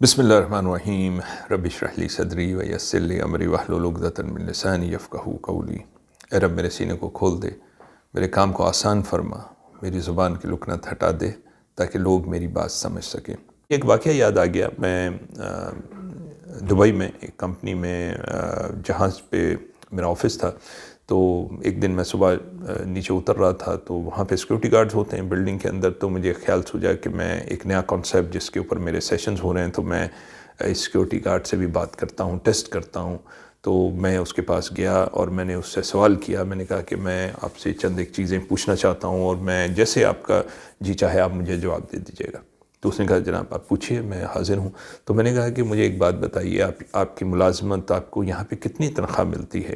بسم اللہ الرحمن الرحیم رب اشرح لی صدری ویسر لی امری واحلل عقدۃ من لسانی یفقہوا قولی۔ اے رب میرے سینے کو کھول دے، میرے کام کو آسان فرما، میری زبان کی لکنت ہٹا دے تاکہ لوگ میری بات سمجھ سکیں۔ ایک واقعہ یاد آ گیا، میں دبئی میں ایک کمپنی میں جہاز پہ میرا آفس تھا، تو ایک دن میں صبح نیچے اتر رہا تھا، تو وہاں پہ سیکورٹی گارڈز ہوتے ہیں بلڈنگ کے اندر، تو مجھے خیال سوچا کہ میں ایک نیا کانسیپٹ جس کے اوپر میرے سیشنز ہو رہے ہیں، تو میں اس سیکورٹی گارڈ سے بھی بات کرتا ہوں، ٹیسٹ کرتا ہوں۔ تو میں اس کے پاس گیا اور میں نے اس سے سوال کیا، میں نے کہا کہ میں آپ سے چند ایک چیزیں پوچھنا چاہتا ہوں، اور میں جیسے آپ کا جی چاہے آپ مجھے جواب دے دیجیے گا۔ تو اس نے کہا جناب آپ پوچھیے، میں حاضر ہوں۔ تو میں نے کہا کہ مجھے ایک بات بتائیے، آپ کی ملازمت، آپ کو یہاں پہ کتنی تنخواہ ملتی ہے؟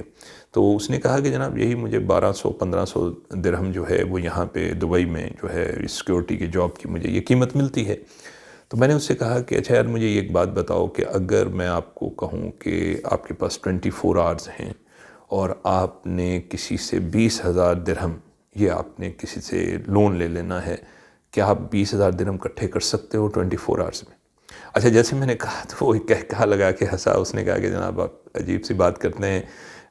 تو اس نے کہا کہ جناب یہی مجھے 1200-1500 درہم جو ہے وہ یہاں پہ دبئی میں جو ہے سیکورٹی کے جاب کی مجھے یہ قیمت ملتی ہے۔ تو میں نے اس سے کہا کہ اچھا یار مجھے ایک بات بتاؤ کہ اگر میں آپ کو کہوں کہ آپ کے پاس 24 آورز ہیں اور آپ نے کسی سے 20,000 درہم، یہ آپ نے کسی سے لون لے لینا ہے، کیا آپ 20,000 درہم اکٹھے کر سکتے ہو 24 آورز میں؟ اچھا جیسے میں نے کہا تو وہ کہا لگا کے ہنسا، اس نے کہا کہ جناب آپ عجیب سی بات کرتے ہیں،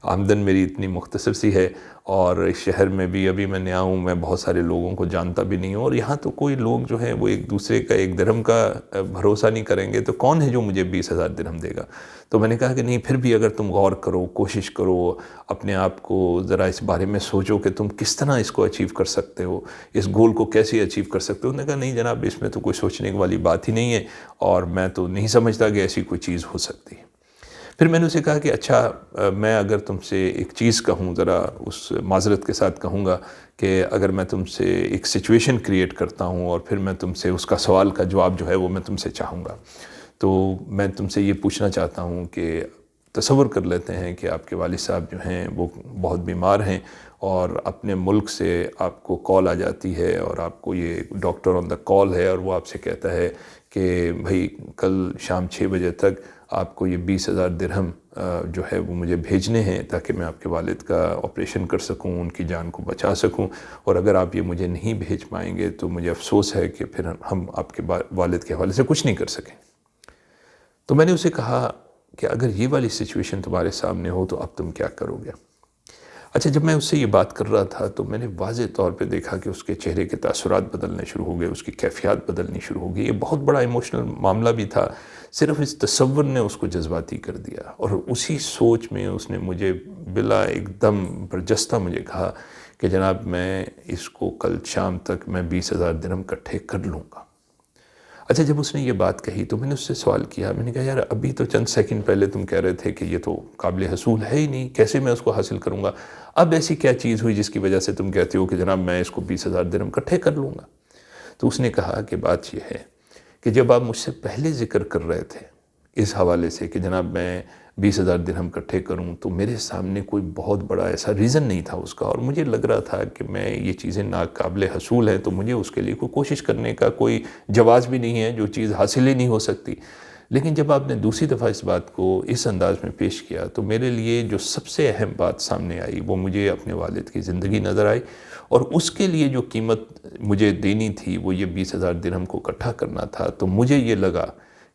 آمدن میری اتنی مختصر سی ہے، اور اس شہر میں بھی ابھی میں نیا ہوں، میں بہت سارے لوگوں کو جانتا بھی نہیں ہوں، اور یہاں تو کوئی لوگ جو ہیں وہ ایک دوسرے کا ایک درہم کا بھروسہ نہیں کریں گے، تو کون ہے جو مجھے 20,000 درہم دے گا؟ تو میں نے کہا کہ نہیں، پھر بھی اگر تم غور کرو، کوشش کرو، اپنے آپ کو ذرا اس بارے میں سوچو کہ تم کس طرح اس کو اچیو کر سکتے ہو، اس گول کو کیسے اچیو کر سکتے ہو۔ انہوں نے کہا نہیں جناب اس میں تو کوئی سوچنے والی بات ہی نہیں ہے، اور میں تو نہیں سمجھتا کہ ایسی کوئی چیز ہو سکتی ہے۔ پھر میں نے اسے کہا کہ اچھا میں اگر تم سے ایک چیز کہوں، ذرا اس معذرت کے ساتھ کہوں گا کہ اگر میں تم سے ایک سچویشن کریٹ کرتا ہوں اور پھر میں تم سے اس کا سوال کا جواب جو ہے وہ میں تم سے چاہوں گا، تو میں تم سے یہ پوچھنا چاہتا ہوں کہ تصور کر لیتے ہیں کہ آپ کے والد صاحب جو ہیں وہ بہت بیمار ہیں، اور اپنے ملک سے آپ کو کال آ جاتی ہے، اور آپ کو یہ ڈاکٹر آن دا کال ہے، اور وہ آپ سے کہتا ہے کہ بھائی کل شام 6 بجے تک آپ کو یہ 20,000 درہم جو ہے وہ مجھے بھیجنے ہیں تاکہ میں آپ کے والد کا آپریشن کر سکوں، ان کی جان کو بچا سکوں، اور اگر آپ یہ مجھے نہیں بھیج پائیں گے تو مجھے افسوس ہے کہ پھر ہم آپ کے والد کے حوالے سے کچھ نہیں کر سکیں۔ تو میں نے اسے کہا کہ اگر یہ والی سچویشن تمہارے سامنے ہو تو اب تم کیا کرو گے؟ اچھا جب میں اس سے یہ بات کر رہا تھا تو میں نے واضح طور پہ دیکھا کہ اس کے چہرے کے تاثرات بدلنے شروع ہو گئے، اس کی کیفیات بدلنی شروع ہو گئی۔ یہ بہت بڑا ایموشنل معاملہ بھی تھا، صرف اس تصور نے اس کو جذباتی کر دیا، اور اسی سوچ میں اس نے مجھے بلا ایک دم برجستہ مجھے کہا کہ جناب میں اس کو کل شام تک میں 20,000 درہم اکٹھے کر لوں گا۔ اچھا جب اس نے یہ بات کہی تو میں نے اس سے سوال کیا، میں نے کہا یار ابھی تو چند سیکنڈ پہلے تم کہہ رہے تھے کہ یہ تو قابل حصول ہے ہی نہیں، کیسے میں اس کو حاصل کروں گا؟ اب ایسی کیا چیز ہوئی جس کی وجہ سے تم کہتے ہو کہ جناب میں اس کو 20,000 درہم اکٹھے کر لوں گا؟ تو اس نے کہا کہ بات یہ ہے کہ جب آپ مجھ سے پہلے ذکر کر رہے تھے اس حوالے سے کہ جناب میں 20,000 درہم اکٹھے کروں، تو میرے سامنے کوئی بہت بڑا ایسا ریزن نہیں تھا اس کا، اور مجھے لگ رہا تھا کہ میں یہ چیزیں ناقابل حصول ہیں تو مجھے اس کے لیے کوئی کوشش کرنے کا کوئی جواز بھی نہیں ہے، جو چیز حاصل ہی نہیں ہو سکتی۔ لیکن جب آپ نے دوسری دفعہ اس بات کو اس انداز میں پیش کیا تو میرے لیے جو سب سے اہم بات سامنے آئی وہ مجھے اپنے والد کی زندگی نظر آئی، اور اس کے لیے جو قیمت مجھے دینی تھی وہ یہ 20,000 درہم کو اکٹھا کرنا تھا۔ تو مجھے یہ لگا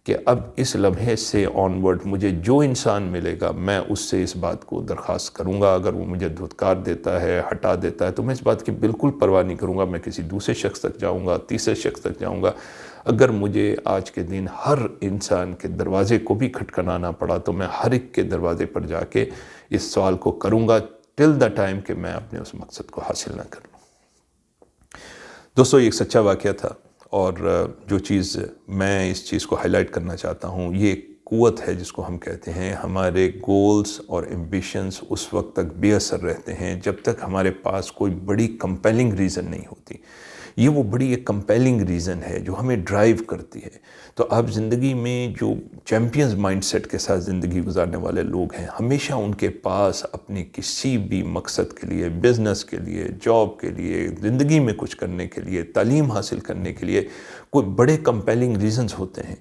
کہ اب اس لمحے سے آن ورڈ مجھے جو انسان ملے گا میں اس سے اس بات کو درخواست کروں گا، اگر وہ مجھے دھتکار دیتا ہے، ہٹا دیتا ہے، تو میں اس بات کی بالکل پرواہ نہیں کروں گا، میں کسی دوسرے شخص تک جاؤں گا، تیسرے شخص تک جاؤں گا۔ اگر مجھے آج کے دن ہر انسان کے دروازے کو بھی کھٹکھٹانا پڑا تو میں ہر ایک کے دروازے پر جا کے اس سوال کو کروں گا ٹل دا ٹائم کہ میں اپنے اس مقصد کو حاصل نہ کر لوں۔ دوستو یہ ایک سچا واقعہ تھا، اور جو چیز میں اس چیز کو ہائی لائٹ کرنا چاہتا ہوں یہ ایک قوت ہے جس کو ہم کہتے ہیں ہمارے گولز اور ایمبیشنز اس وقت تک بے اثر رہتے ہیں جب تک ہمارے پاس کوئی بڑی کمپیلنگ ریزن نہیں ہوتی۔ یہ وہ بڑی ایک کمپیلنگ ریزن ہے جو ہمیں ڈرائیو کرتی ہے۔ تو آپ زندگی میں جو چیمپئنز مائنڈ سیٹ کے ساتھ زندگی گزارنے والے لوگ ہیں، ہمیشہ ان کے پاس اپنی کسی بھی مقصد کے لیے، بزنس کے لیے، جاب کے لیے، زندگی میں کچھ کرنے کے لیے، تعلیم حاصل کرنے کے لیے کوئی بڑے کمپیلنگ ریزنز ہوتے ہیں۔